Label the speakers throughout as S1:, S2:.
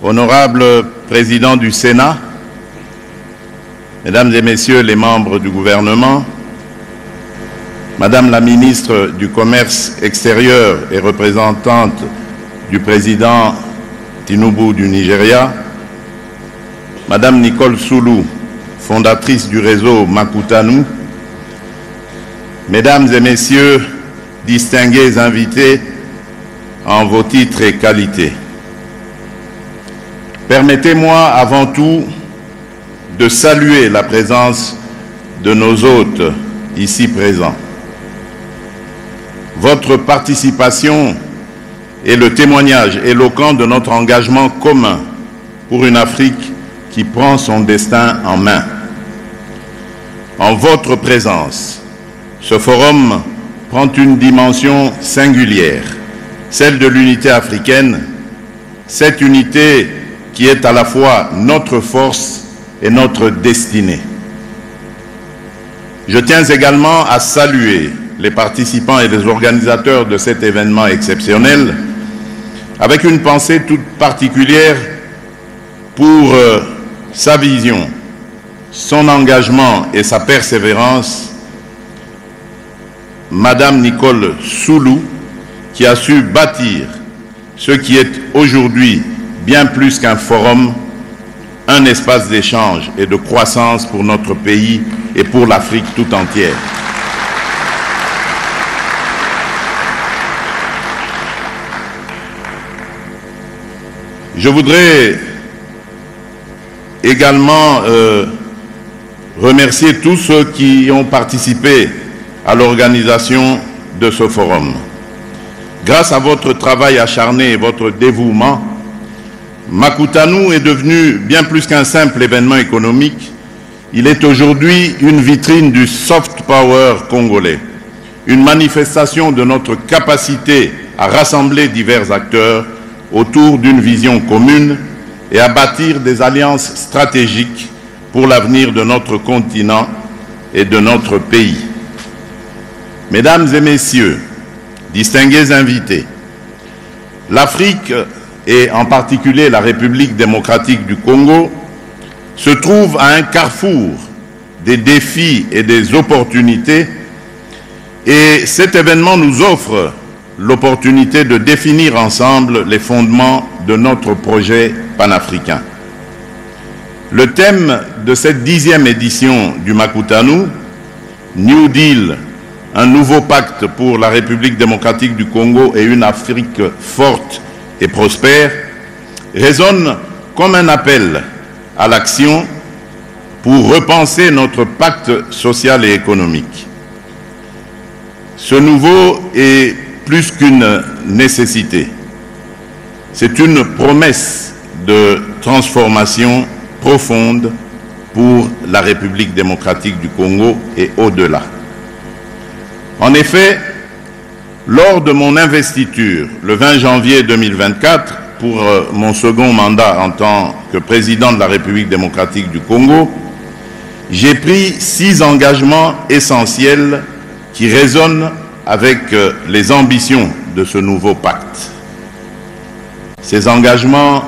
S1: Honorable Président du Sénat, Mesdames et Messieurs les membres du gouvernement, Madame la ministre du Commerce extérieur et représentante du président Tinubu du Nigeria, Madame Nicole Soulou, fondatrice du réseau Makutanu, Mesdames et Messieurs, distingués invités en vos titres et qualités. Permettez-moi avant tout de saluer la présence de nos hôtes ici présents. Votre participation est le témoignage éloquent de notre engagement commun pour une Afrique qui prend son destin en main. En votre présence, ce forum prend une dimension singulière, celle de l'unité africaine, cette unité qui est à la fois notre force et notre destinée. Je tiens également à saluer les participants et les organisateurs de cet événement exceptionnel, avec une pensée toute particulière pour sa vision, son engagement et sa persévérance, Madame Nicole Soulou, qui a su bâtir ce qui est aujourd'hui bien plus qu'un forum, un espace d'échange et de croissance pour notre pays et pour l'Afrique tout entière. Je voudrais également remercier tous ceux qui ont participé à l'organisation de ce forum. Grâce à votre travail acharné et votre dévouement, Makutanu est devenu bien plus qu'un simple événement économique. Il est aujourd'hui une vitrine du soft power congolais, une manifestation de notre capacité à rassembler divers acteurs autour d'une vision commune et à bâtir des alliances stratégiques pour l'avenir de notre continent et de notre pays. Mesdames et Messieurs, distingués invités, l'Afrique et en particulier la République démocratique du Congo, se trouve à un carrefour des défis et des opportunités, et cet événement nous offre l'opportunité de définir ensemble les fondements de notre projet panafricain. Le thème de cette 10e édition du Makutanu, New Deal, un nouveau pacte pour la République démocratique du Congo et une Afrique forte et prospère, résonne comme un appel à l'action pour repenser notre pacte social et économique. Ce nouveau est plus qu'une nécessité, c'est une promesse de transformation profonde pour la République démocratique du Congo et au-delà. En effet, lors de mon investiture, le 20 janvier 2024, pour mon second mandat en tant que président de la République démocratique du Congo, j'ai pris 6 engagements essentiels qui résonnent avec les ambitions de ce nouveau pacte. Ces engagements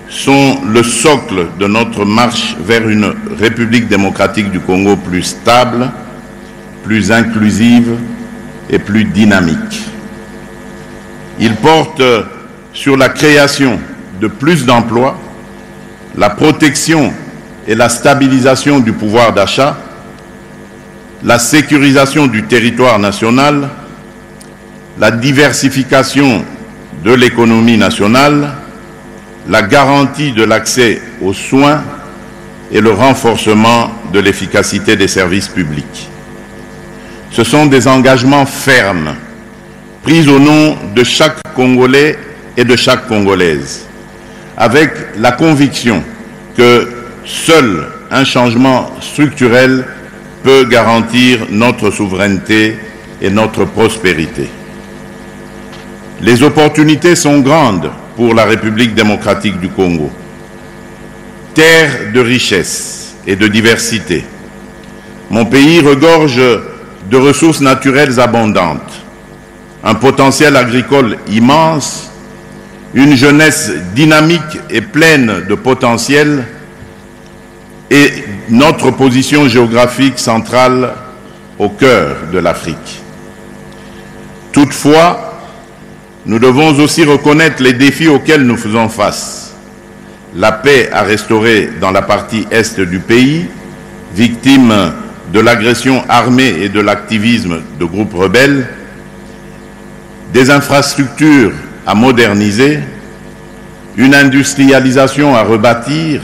S1: sont le socle de notre marche vers une République démocratique du Congo plus stable, plus inclusive et plus dynamique. Il porte sur la création de plus d'emplois, la protection et la stabilisation du pouvoir d'achat, la sécurisation du territoire national, la diversification de l'économie nationale, la garantie de l'accès aux soins et le renforcement de l'efficacité des services publics. Ce sont des engagements fermes, pris au nom de chaque Congolais et de chaque Congolaise, avec la conviction que seul un changement structurel peut garantir notre souveraineté et notre prospérité. Les opportunités sont grandes pour la République démocratique du Congo. Terre de richesse et de diversité, mon pays regorge de ressources naturelles abondantes, un potentiel agricole immense une jeunesse dynamique et pleine de potentiel est notre position géographique centrale au cœur de l'Afrique. Toutefois, nous devons aussi reconnaître les défis auxquels nous faisons face. La paix à restaurer dans la partie est du pays, victime de l'agression armée et de l'activisme de groupes rebelles, des infrastructures à moderniser, une industrialisation à rebâtir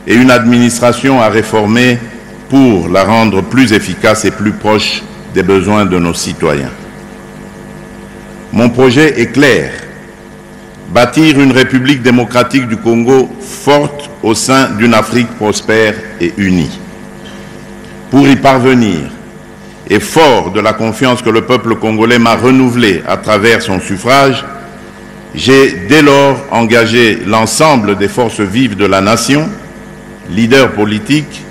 S1: et une administration à réformer pour la rendre plus efficace et plus proche des besoins de nos citoyens. Mon projet est clair: bâtir une République démocratique du Congo forte au sein d'une Afrique prospère et unie. Pour y parvenir, et fort de la confiance que le peuple congolais m'a renouvelée à travers son suffrage, j'ai dès lors engagé l'ensemble des forces vives de la nation, leaders politiques,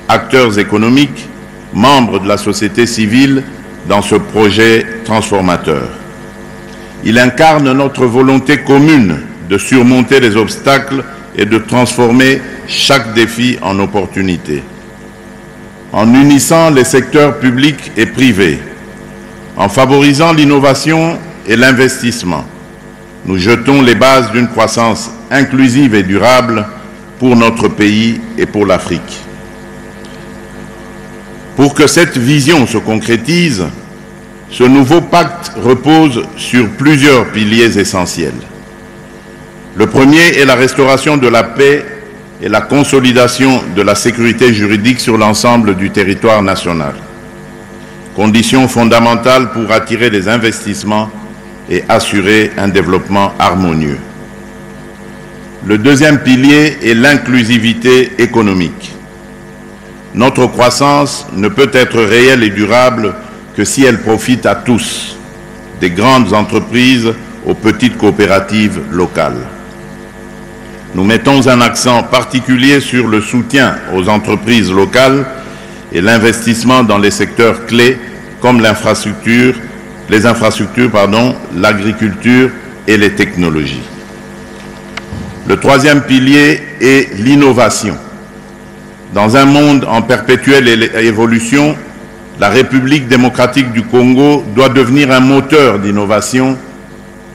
S1: acteurs économiques, membres de la société civile dans ce projet transformateur. Il incarne notre volonté commune de surmonter les obstacles et de transformer chaque défi en opportunité. En unissant les secteurs publics et privés, en favorisant l'innovation et l'investissement, nous jetons les bases d'une croissance inclusive et durable pour notre pays et pour l'Afrique. Pour que cette vision se concrétise, ce nouveau pacte repose sur plusieurs piliers essentiels. Le premier est la restauration de la paix et la consolidation de la sécurité juridique sur l'ensemble du territoire national, condition fondamentale pour attirer les investissements et assurer un développement harmonieux. Le deuxième pilier est l'inclusivité économique. Notre croissance ne peut être réelle et durable que si elle profite à tous, des grandes entreprises aux petites coopératives locales. Nous mettons un accent particulier sur le soutien aux entreprises locales et l'investissement dans les secteurs clés comme l'agriculture, l'agriculture et les technologies. Le troisième pilier est l'innovation. Dans un monde en perpétuelle évolution, la République démocratique du Congo doit devenir un moteur d'innovation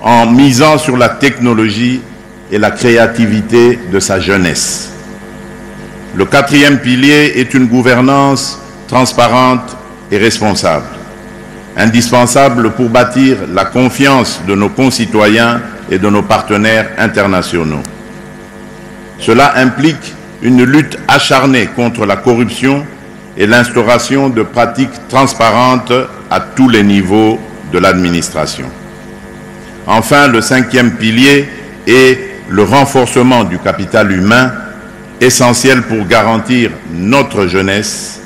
S1: en misant sur la technologie et la créativité de sa jeunesse. Le quatrième pilier est une gouvernance transparente et responsable, indispensable pour bâtir la confiance de nos concitoyens et de nos partenaires internationaux. Cela implique une lutte acharnée contre la corruption et l'instauration de pratiques transparentes à tous les niveaux de l'administration. Enfin, le cinquième pilier est le renforcement du capital humain, essentiel pour garantir notre jeunesse,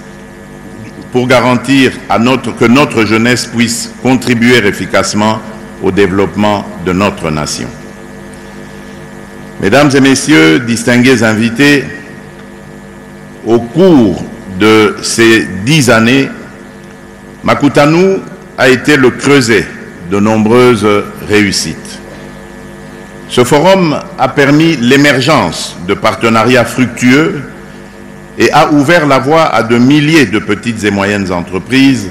S1: que notre jeunesse puisse contribuer efficacement au développement de notre nation. Mesdames et messieurs, distingués invités, au cours de ces 10 années, Makutanu a été le creuset de nombreuses réussites. Ce forum a permis l'émergence de partenariats fructueux et a ouvert la voie à de milliers de petites et moyennes entreprises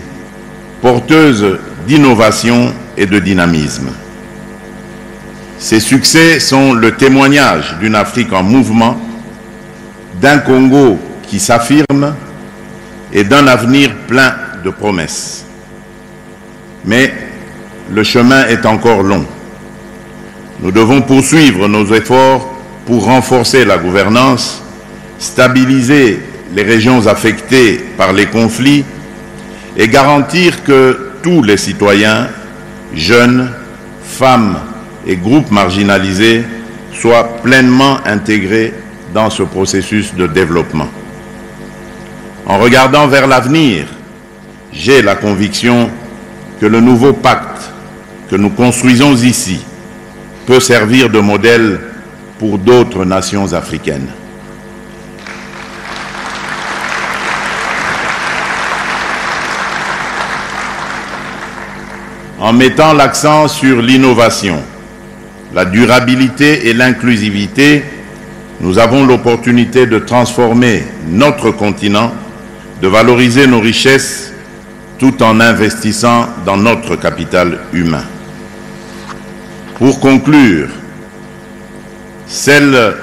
S1: porteuses d'innovation et de dynamisme. Ces succès sont le témoignage d'une Afrique en mouvement, d'un Congo qui s'affirme et d'un avenir plein de promesses. Mais le chemin est encore long. Nous devons poursuivre nos efforts pour renforcer la gouvernance, stabiliser les régions affectées par les conflits et garantir que tous les citoyens, jeunes, femmes et groupes marginalisés soient pleinement intégrés dans ce processus de développement. En regardant vers l'avenir, j'ai la conviction que le nouveau pacte que nous construisons ici peut servir de modèle pour d'autres nations africaines. En mettant l'accent sur l'innovation, la durabilité et l'inclusivité, nous avons l'opportunité de transformer notre continent, de valoriser nos richesses tout en investissant dans notre capital humain. Pour conclure, celle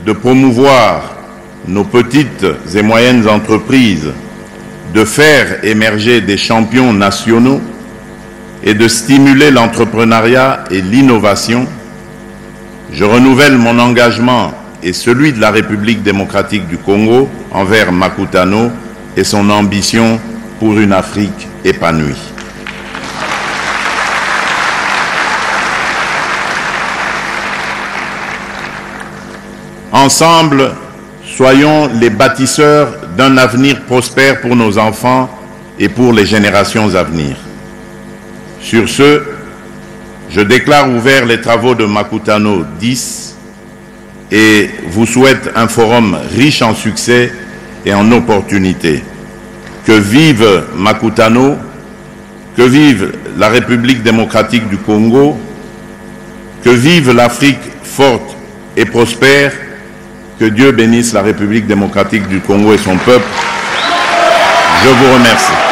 S1: de promouvoir nos petites et moyennes entreprises, de faire émerger des champions nationaux et de stimuler l'entrepreneuriat et l'innovation, je renouvelle mon engagement et celui de la République démocratique du Congo envers Makutano et son ambition pour une Afrique épanouie. Ensemble, soyons les bâtisseurs d'un avenir prospère pour nos enfants et pour les générations à venir. Sur ce, je déclare ouverts les travaux de Makutano 10 et vous souhaite un forum riche en succès et en opportunités. Que vive Makutano, que vive la République démocratique du Congo, que vive l'Afrique forte et prospère, que Dieu bénisse la République démocratique du Congo et son peuple. Je vous remercie.